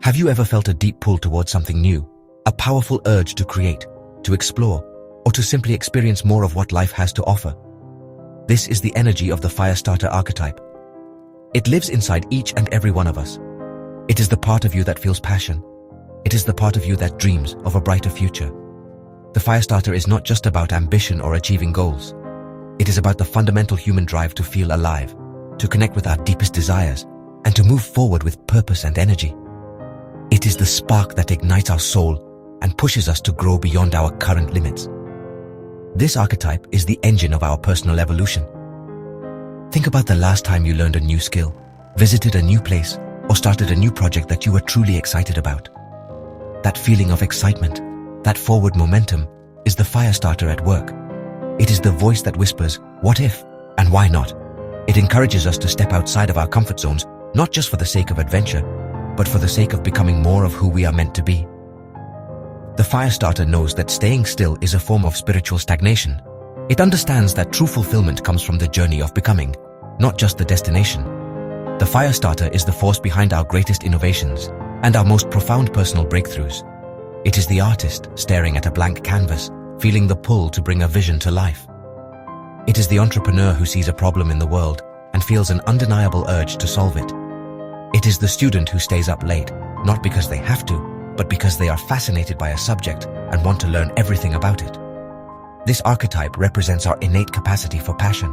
Have you ever felt a deep pull towards something new? A powerful urge to create, to explore, or to simply experience more of what life has to offer? This is the energy of the Firestarter archetype. It lives inside each and every one of us. It is the part of you that feels passion. It is the part of you that dreams of a brighter future. The Firestarter is not just about ambition or achieving goals. It is about the fundamental human drive to feel alive, to connect with our deepest desires, and to move forward with purpose and energy. It is the spark that ignites our soul and pushes us to grow beyond our current limits. This archetype is the engine of our personal evolution. Think about the last time you learned a new skill, visited a new place, or started a new project that you were truly excited about. That feeling of excitement, that forward momentum, is the Firestarter at work. It is the voice that whispers, "What if?" and "Why not?" It encourages us to step outside of our comfort zones, not just for the sake of adventure, but for the sake of becoming more of who we are meant to be. The Firestarter knows that staying still is a form of spiritual stagnation. It understands that true fulfillment comes from the journey of becoming, not just the destination. The Firestarter is the force behind our greatest innovations and our most profound personal breakthroughs. It is the artist staring at a blank canvas, feeling the pull to bring a vision to life. It is the entrepreneur who sees a problem in the world and feels an undeniable urge to solve it. It is the student who stays up late, not because they have to, but because they are fascinated by a subject and want to learn everything about it. This archetype represents our innate capacity for passion.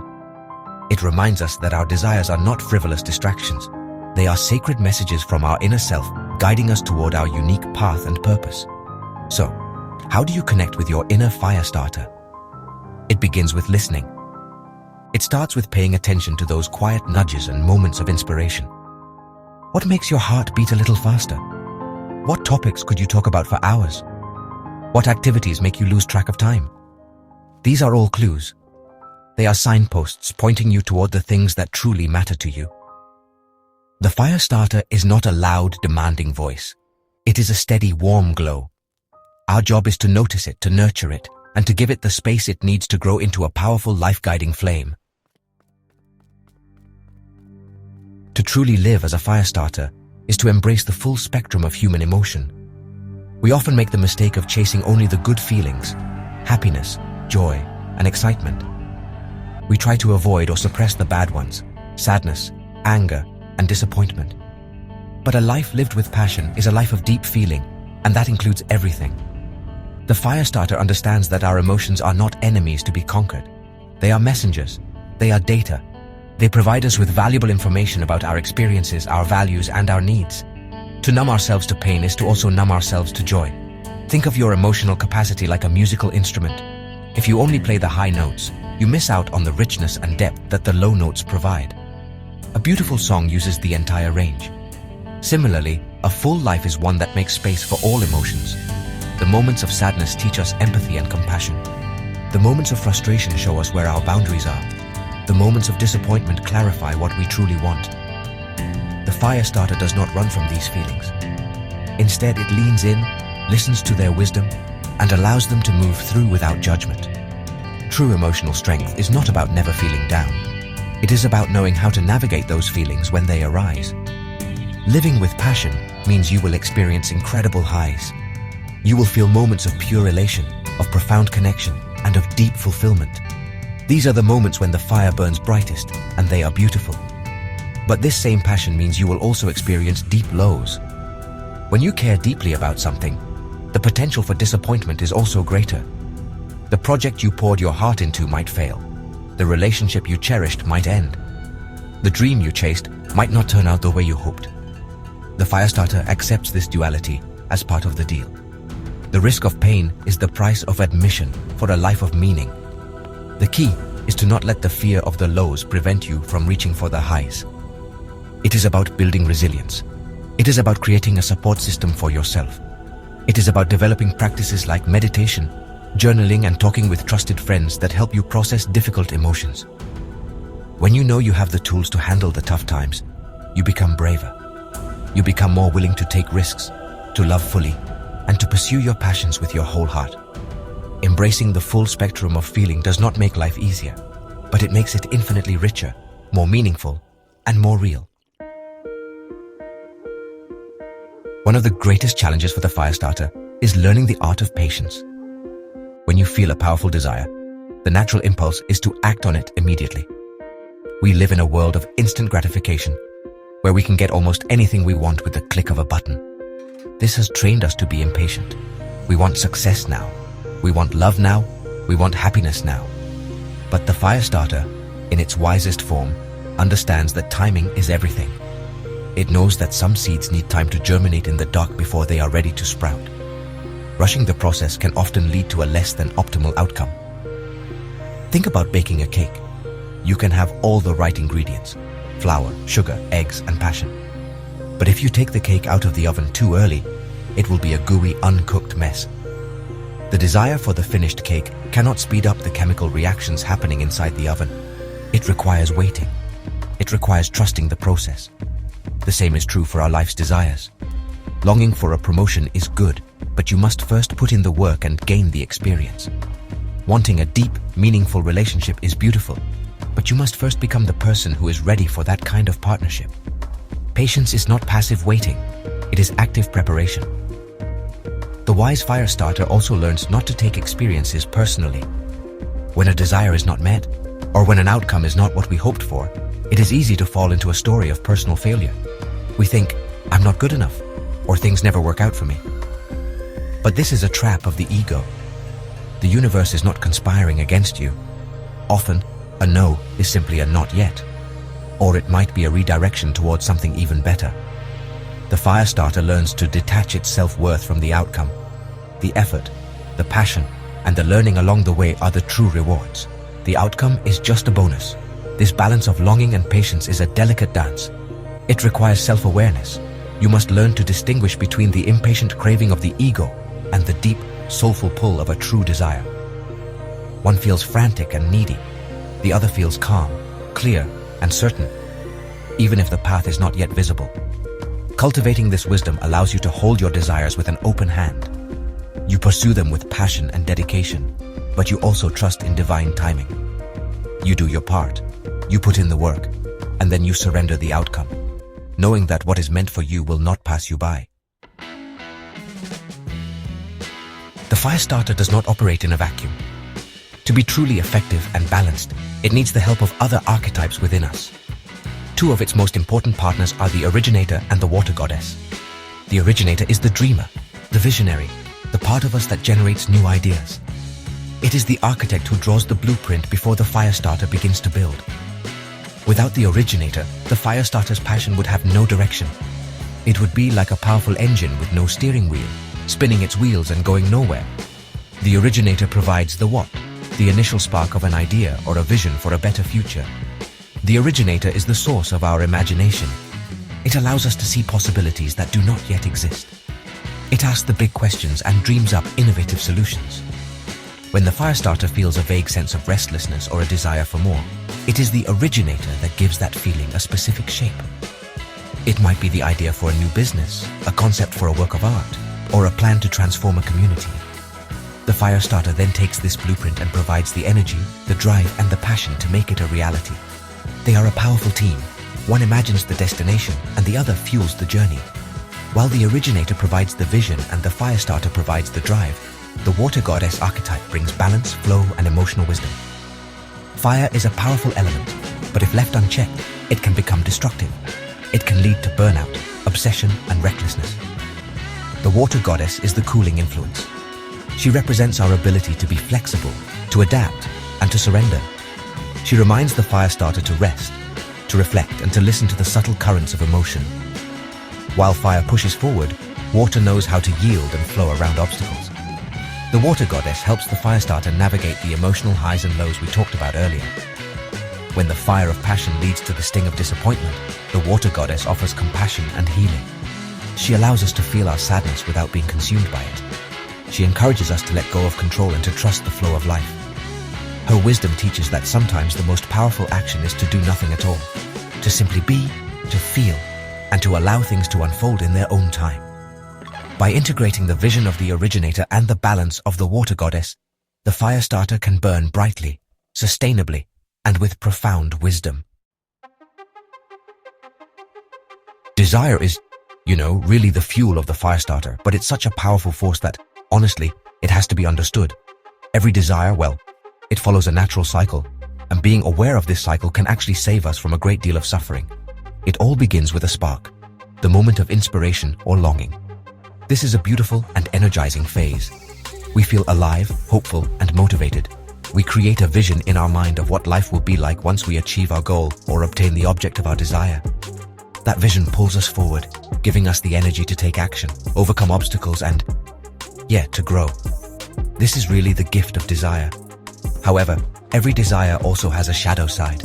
It reminds us that our desires are not frivolous distractions. They are sacred messages from our inner self, guiding us toward our unique path and purpose. So, how do you connect with your inner Firestarter? It begins with listening. It starts with paying attention to those quiet nudges and moments of inspiration. What makes your heart beat a little faster? What topics could you talk about for hours? What activities make you lose track of time? These are all clues. They are signposts pointing you toward the things that truly matter to you. The Firestarter is not a loud, demanding voice. It is a steady, warm glow. Our job is to notice it, to nurture it, and to give it the space it needs to grow into a powerful, life-guiding flame. To truly live as a Firestarter is to embrace the full spectrum of human emotion. We often make the mistake of chasing only the good feelings, happiness, joy, and excitement. We try to avoid or suppress the bad ones, sadness, anger, and disappointment. But a life lived with passion is a life of deep feeling, and that includes everything. The Firestarter understands that our emotions are not enemies to be conquered. They are messengers. They are data. They provide us with valuable information about our experiences, our values, and our needs. To numb ourselves to pain is to also numb ourselves to joy. Think of your emotional capacity like a musical instrument. If you only play the high notes, you miss out on the richness and depth that the low notes provide. A beautiful song uses the entire range. Similarly, a full life is one that makes space for all emotions. The moments of sadness teach us empathy and compassion. The moments of frustration show us where our boundaries are. The moments of disappointment clarify what we truly want. The Firestarter does not run from these feelings. Instead, it leans in, listens to their wisdom, and allows them to move through without judgment. True emotional strength is not about never feeling down. It is about knowing how to navigate those feelings when they arise. Living with passion means you will experience incredible highs. You will feel moments of pure elation, of profound connection, and of deep fulfillment. These are the moments when the fire burns brightest, and they are beautiful. But this same passion means you will also experience deep lows. When you care deeply about something, the potential for disappointment is also greater. The project you poured your heart into might fail. The relationship you cherished might end. The dream you chased might not turn out the way you hoped. The Firestarter accepts this duality as part of the deal. The risk of pain is the price of admission for a life of meaning. The key is to not let the fear of the lows prevent you from reaching for the highs. It is about building resilience. It is about creating a support system for yourself. It is about developing practices like meditation, journaling, and talking with trusted friends that help you process difficult emotions. When you know you have the tools to handle the tough times, you become braver. You become more willing to take risks, to love fully, and to pursue your passions with your whole heart. Embracing the full spectrum of feeling does not make life easier, but it makes it infinitely richer, more meaningful, and more real. One of the greatest challenges for the fire starter is learning the art of patience. When you feel a powerful desire, the natural impulse is to act on it immediately. We live in a world of instant gratification, where we can get almost anything we want with the click of a button. This has trained us to be impatient. We want success now. We want love now. We want happiness now. But the fire starter, in its wisest form, understands that timing is everything. It knows that some seeds need time to germinate in the dark before they are ready to sprout. Rushing the process can often lead to a less than optimal outcome. Think about baking a cake. You can have all the right ingredients: flour, sugar, eggs, and passion. But if you take the cake out of the oven too early, it will be a gooey, uncooked mess. The desire for the finished cake cannot speed up the chemical reactions happening inside the oven. It requires waiting. It requires trusting the process. The same is true for our life's desires. Longing for a promotion is good, but you must first put in the work and gain the experience. Wanting a deep, meaningful relationship is beautiful, but you must first become the person who is ready for that kind of partnership. Patience is not passive waiting, it is active preparation. The wise fire starter also learns not to take experiences personally. When a desire is not met, or when an outcome is not what we hoped for, it is easy to fall into a story of personal failure. We think, I'm not good enough, or things never work out for me. But this is a trap of the ego. The universe is not conspiring against you. Often, a no is simply a not yet, or it might be a redirection towards something even better. The fire starter learns to detach its self-worth from the outcome. The effort, the passion, and the learning along the way are the true rewards. The outcome is just a bonus. This balance of longing and patience is a delicate dance. It requires self-awareness. You must learn to distinguish between the impatient craving of the ego and the deep, soulful pull of a true desire. One feels frantic and needy. The other feels calm, clear, and certain, even if the path is not yet visible. Cultivating this wisdom allows you to hold your desires with an open hand. You pursue them with passion and dedication, but you also trust in divine timing. You do your part, you put in the work, and then you surrender the outcome, knowing that what is meant for you will not pass you by. The fire starter does not operate in a vacuum. To be truly effective and balanced, it needs the help of other archetypes within us. Two of its most important partners are the Originator and the Water Goddess. The Originator is the dreamer, the visionary, the part of us that generates new ideas. It is the architect who draws the blueprint before the fire starter begins to build. Without the Originator, the fire starter's passion would have no direction. It would be like a powerful engine with no steering wheel, spinning its wheels and going nowhere. The Originator provides the what, the initial spark of an idea or a vision for a better future. The Originator is the source of our imagination. It allows us to see possibilities that do not yet exist. It asks the big questions and dreams up innovative solutions. When the fire starter feels a vague sense of restlessness or a desire for more, it is the Originator that gives that feeling a specific shape. It might be the idea for a new business, a concept for a work of art, or a plan to transform a community. The fire starter then takes this blueprint and provides the energy, the drive, and the passion to make it a reality. They are a powerful team. One imagines the destination and the other fuels the journey. While the Originator provides the vision and the fire starter provides the drive, the Water Goddess archetype brings balance, flow, and emotional wisdom. Fire is a powerful element, but if left unchecked, it can become destructive. It can lead to burnout, obsession, and recklessness. The Water Goddess is the cooling influence. She represents our ability to be flexible, to adapt, and to surrender. She reminds the fire starter to rest, to reflect, and to listen to the subtle currents of emotion. While fire pushes forward, water knows how to yield and flow around obstacles. The Water Goddess helps the fire starter navigate the emotional highs and lows we talked about earlier. When the fire of passion leads to the sting of disappointment, the Water Goddess offers compassion and healing. She allows us to feel our sadness without being consumed by it. She encourages us to let go of control and to trust the flow of life. Her wisdom teaches that sometimes the most powerful action is to do nothing at all, to simply be, to feel, and to allow things to unfold in their own time. By integrating the vision of the Originator and the balance of the Water Goddess, the fire starter can burn brightly, sustainably, and with profound wisdom. Desire is Really the fuel of the fire starter, but it's such a powerful force that, honestly, it has to be understood. Every desire, well, it follows a natural cycle, and being aware of this cycle can actually save us from a great deal of suffering. It all begins with a spark, the moment of inspiration or longing. This is a beautiful and energizing phase. We feel alive, hopeful, and motivated. We create a vision in our mind of what life will be like once we achieve our goal or obtain the object of our desire. That vision pulls us forward, giving us the energy to take action, overcome obstacles, and, to grow. This is really the gift of desire. However, every desire also has a shadow side.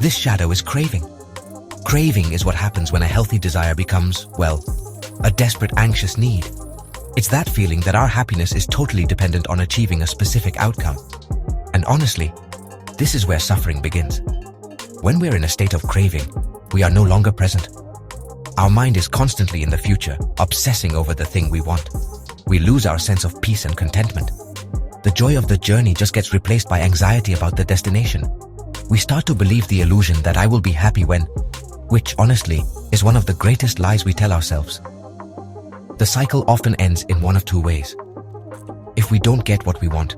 This shadow is craving. Craving is what happens when a healthy desire becomes, a desperate, anxious need. It's that feeling that our happiness is totally dependent on achieving a specific outcome. And honestly, this is where suffering begins. When we're in a state of craving, we are no longer present. Our mind is constantly in the future, obsessing over the thing we want. We lose our sense of peace and contentment. The joy of the journey just gets replaced by anxiety about the destination. We start to believe the illusion that I will be happy when, which honestly is one of the greatest lies we tell ourselves. The cycle often ends in one of two ways. If we don't get what we want,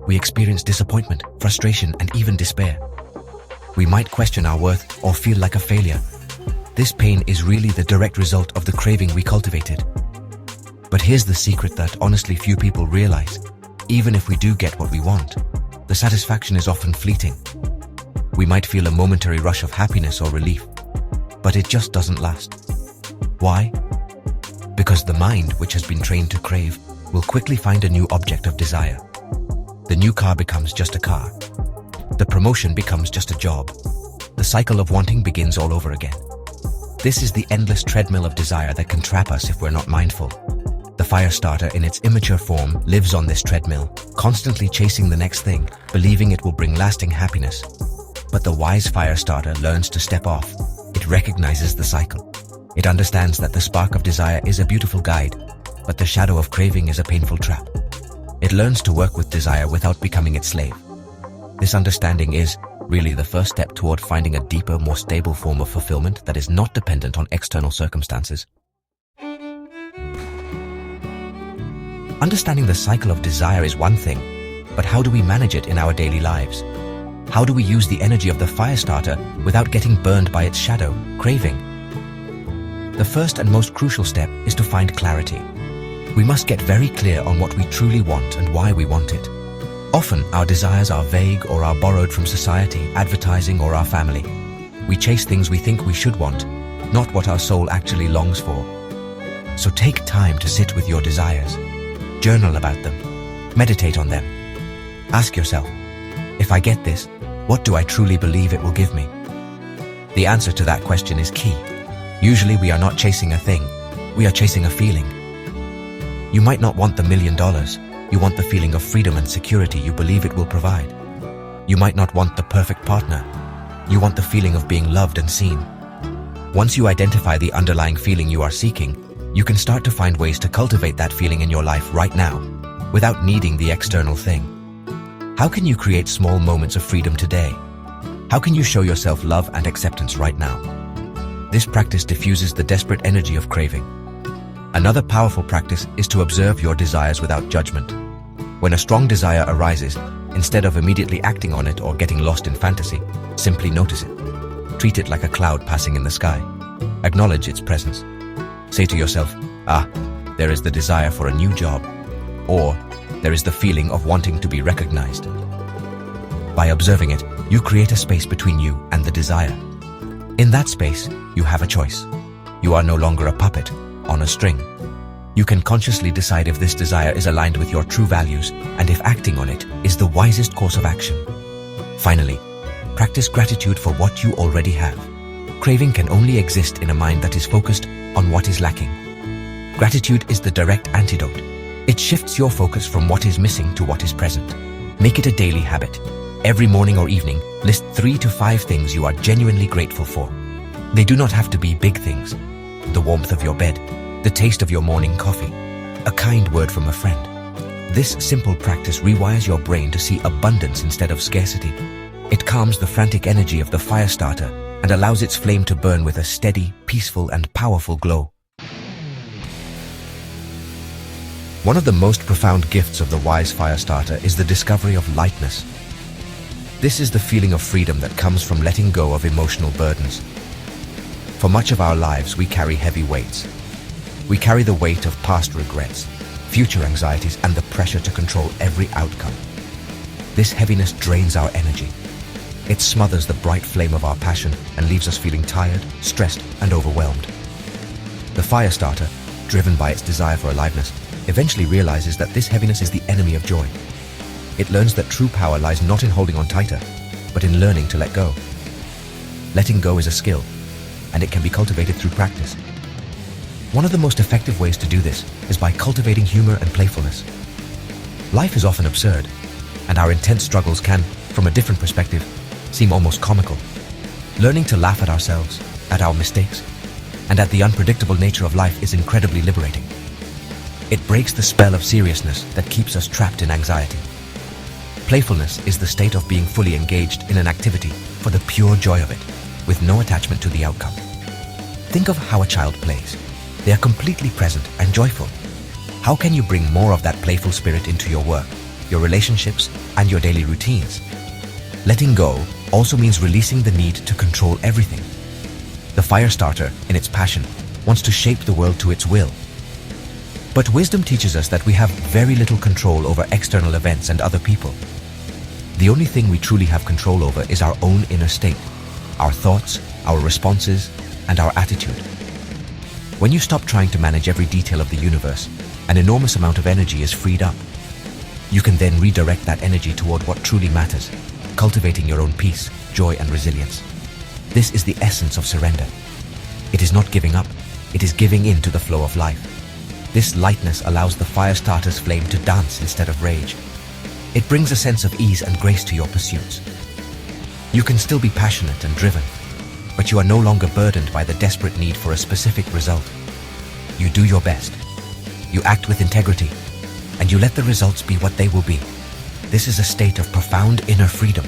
we experience disappointment, frustration, and even despair. We might question our worth or feel like a failure. This pain is really the direct result of the craving we cultivated. But here's the secret that honestly few people realize. Even if we do get what we want, the satisfaction is often fleeting. We might feel a momentary rush of happiness or relief, but it just doesn't last. Why? Because the mind, which has been trained to crave, will quickly find a new object of desire. The new car becomes just a car. The promotion becomes just a job. The cycle of wanting begins all over again. This is the endless treadmill of desire that can trap us if we're not mindful. The fire starter in its immature form lives on this treadmill, constantly chasing the next thing, believing it will bring lasting happiness. But the wise fire starter learns to step off. It recognizes the cycle. It understands that the spark of desire is a beautiful guide, but the shadow of craving is a painful trap. It learns to work with desire without becoming its slave. This understanding is really the first step toward finding a deeper, more stable form of fulfillment that is not dependent on external circumstances. Understanding the cycle of desire is one thing, but how do we manage it in our daily lives? How do we use the energy of the fire starter without getting burned by its shadow, craving? The first and most crucial step is to find clarity. We must get very clear on what we truly want and why we want it. Often, our desires are vague or are borrowed from society, advertising, or our family. We chase things we think we should want, not what our soul actually longs for. So take time to sit with your desires. Journal about them. Meditate on them. Ask yourself, if I get this, what do I truly believe it will give me? The answer to that question is key. Usually we are not chasing a thing, we are chasing a feeling. You might not want the $1 million, you want the feeling of freedom and security you believe it will provide. You might not want the perfect partner, you want the feeling of being loved and seen. Once you identify the underlying feeling you are seeking, you can start to find ways to cultivate that feeling in your life right now, without needing the external thing. How can you create small moments of freedom today? How can you show yourself love and acceptance right now? This practice diffuses the desperate energy of craving. Another powerful practice is to observe your desires without judgment. When a strong desire arises, instead of immediately acting on it or getting lost in fantasy, simply notice it. Treat it like a cloud passing in the sky. Acknowledge its presence. Say to yourself, there is the desire for a new job, or there is the feeling of wanting to be recognized. By observing it, you create a space between you and the desire. In that space, you have a choice. You are no longer a puppet on a string. You can consciously decide if this desire is aligned with your true values and if acting on it is the wisest course of action. Finally, practice gratitude for what you already have. Craving can only exist in a mind that is focused on what is lacking. Gratitude is the direct antidote. It shifts your focus from what is missing to what is present. Make it a daily habit. Every morning or evening, list 3 to 5 things you are genuinely grateful for. They do not have to be big things. The warmth of your bed, the taste of your morning coffee, a kind word from a friend. This simple practice rewires your brain to see abundance instead of scarcity. It calms the frantic energy of the fire starter and allows its flame to burn with a steady, peaceful, and powerful glow. One of the most profound gifts of the wise fire starter is the discovery of lightness. This is the feeling of freedom that comes from letting go of emotional burdens. For much of our lives, we carry heavy weights. We carry the weight of past regrets, future anxieties, and the pressure to control every outcome. This heaviness drains our energy. It smothers the bright flame of our passion and leaves us feeling tired, stressed, and overwhelmed. The fire starter, driven by its desire for aliveness, eventually realizes that this heaviness is the enemy of joy. It learns that true power lies not in holding on tighter, but in learning to let go. Letting go is a skill, and it can be cultivated through practice. One of the most effective ways to do this is by cultivating humor and playfulness. Life is often absurd, and our intense struggles can, from a different perspective, seem almost comical. Learning to laugh at ourselves, at our mistakes, and at the unpredictable nature of life is incredibly liberating. It breaks the spell of seriousness that keeps us trapped in anxiety. Playfulness is the state of being fully engaged in an activity for the pure joy of it, with no attachment to the outcome. Think of how a child plays. They are completely present and joyful. How can you bring more of that playful spirit into your work, your relationships, and your daily routines? Letting go also means releasing the need to control everything. The fire starter, in its passion, wants to shape the world to its will. But wisdom teaches us that we have very little control over external events and other people. The only thing we truly have control over is our own inner state, our thoughts, our responses, and our attitude. When you stop trying to manage every detail of the universe, an enormous amount of energy is freed up. You can then redirect that energy toward what truly matters, cultivating your own peace, joy, and resilience. This is the essence of surrender. It is not giving up, it is giving in to the flow of life. This lightness allows the fire starter's flame to dance instead of rage. It brings a sense of ease and grace to your pursuits. You can still be passionate and driven, but you are no longer burdened by the desperate need for a specific result. You do your best. You act with integrity, and you let the results be what they will be. This is a state of profound inner freedom.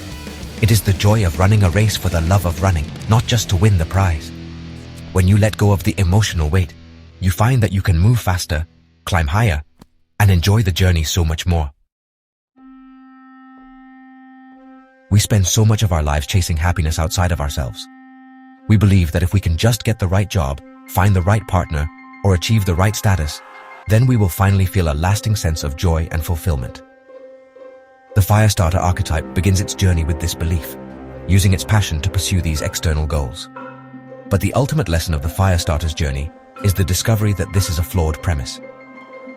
It is the joy of running a race for the love of running, not just to win the prize. When you let go of the emotional weight, you find that you can move faster, climb higher, and enjoy the journey so much more. We spend so much of our lives chasing happiness outside of ourselves. We believe that if we can just get the right job, find the right partner, or achieve the right status, then we will finally feel a lasting sense of joy and fulfillment. The Firestarter archetype begins its journey with this belief, using its passion to pursue these external goals. But the ultimate lesson of the Firestarter's journey is the discovery that this is a flawed premise.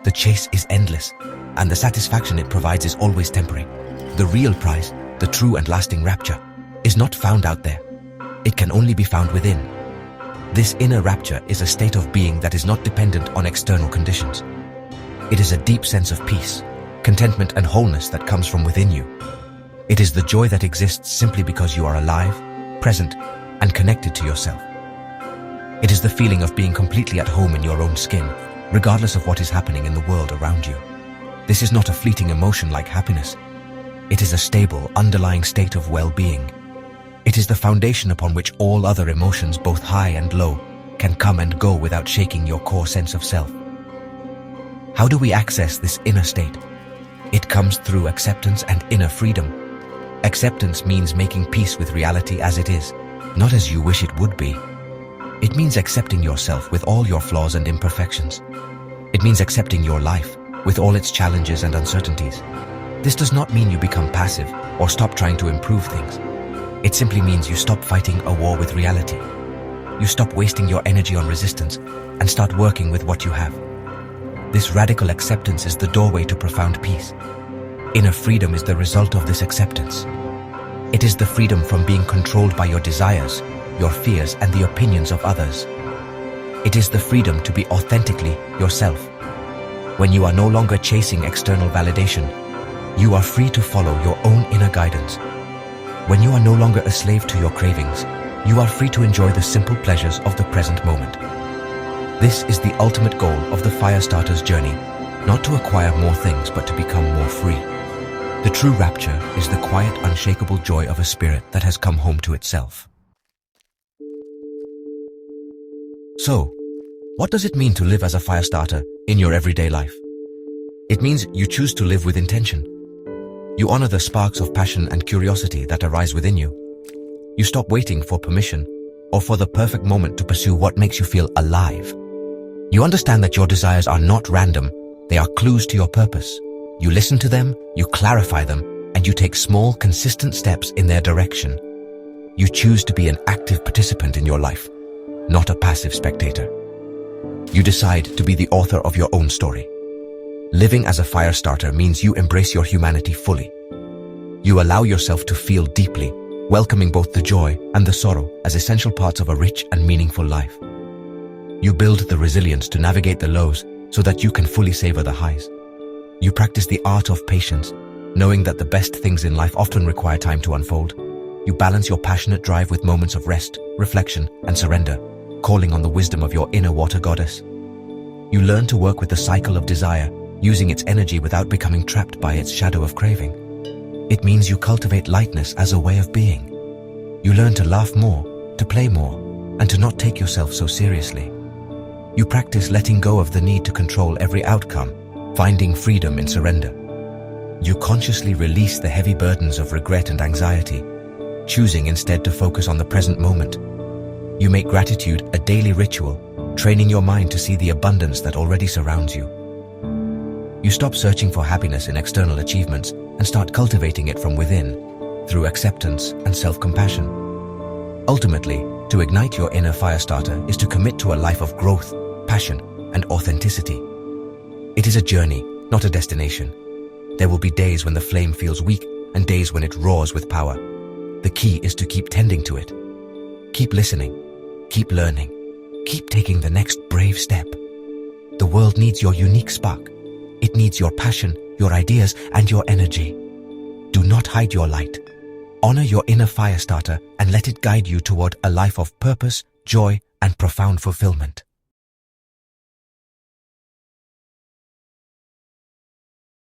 The chase is endless, and the satisfaction it provides is always temporary. The real prize, the true and lasting rapture, is not found out there. It can only be found within. This inner rapture is a state of being that is not dependent on external conditions. It is a deep sense of peace, contentment, and wholeness that comes from within you. It is the joy that exists simply because you are alive, present, and connected to yourself. It is the feeling of being completely at home in your own skin, regardless of what is happening in the world around you. This is not a fleeting emotion like happiness. It is a stable, underlying state of well-being. It is the foundation upon which all other emotions, both high and low, can come and go without shaking your core sense of self. How do we access this inner state? It comes through acceptance and inner freedom. Acceptance means making peace with reality as it is, not as you wish it would be. It means accepting yourself with all your flaws and imperfections. It means accepting your life with all its challenges and uncertainties. This does not mean you become passive or stop trying to improve things. It simply means you stop fighting a war with reality. You stop wasting your energy on resistance and start working with what you have. This radical acceptance is the doorway to profound peace. Inner freedom is the result of this acceptance. It is the freedom from being controlled by your desires, your fears, and the opinions of others. It is the freedom to be authentically yourself. When you are no longer chasing external validation, you are free to follow your own inner guidance. When you are no longer a slave to your cravings, you are free to enjoy the simple pleasures of the present moment. This is the ultimate goal of the Firestarter's journey, not to acquire more things but to become more free. The true rapture is the quiet, unshakable joy of a spirit that has come home to itself. So, what does it mean to live as a Firestarter in your everyday life? It means you choose to live with intention. You honor the sparks of passion and curiosity that arise within you. You stop waiting for permission or for the perfect moment to pursue what makes you feel alive. You understand that your desires are not random, they are clues to your purpose. You listen to them, you clarify them, and you take small, consistent steps in their direction. You choose to be an active participant in your life, not a passive spectator. You decide to be the author of your own story. Living as a fire starter means you embrace your humanity fully. You allow yourself to feel deeply, welcoming both the joy and the sorrow as essential parts of a rich and meaningful life. You build the resilience to navigate the lows so that you can fully savor the highs. You practice the art of patience, knowing that the best things in life often require time to unfold. You balance your passionate drive with moments of rest, reflection, and surrender, calling on the wisdom of your inner water goddess. You learn to work with the cycle of desire, using its energy without becoming trapped by its shadow of craving. It means you cultivate lightness as a way of being. You learn to laugh more, to play more, and to not take yourself so seriously. You practice letting go of the need to control every outcome, finding freedom in surrender. You consciously release the heavy burdens of regret and anxiety, choosing instead to focus on the present moment. You make gratitude a daily ritual, training your mind to see the abundance that already surrounds you. You stop searching for happiness in external achievements and start cultivating it from within, through acceptance and self-compassion. Ultimately, to ignite your inner fire starter is to commit to a life of growth, passion, and authenticity. It is a journey, not a destination. There will be days when the flame feels weak and days when it roars with power. The key is to keep tending to it. Keep listening, keep learning, keep taking the next brave step. The world needs your unique spark. It needs your passion, your ideas, and your energy. Do not hide your light. Honor your inner fire starter and let it guide you toward a life of purpose, joy, and profound fulfillment.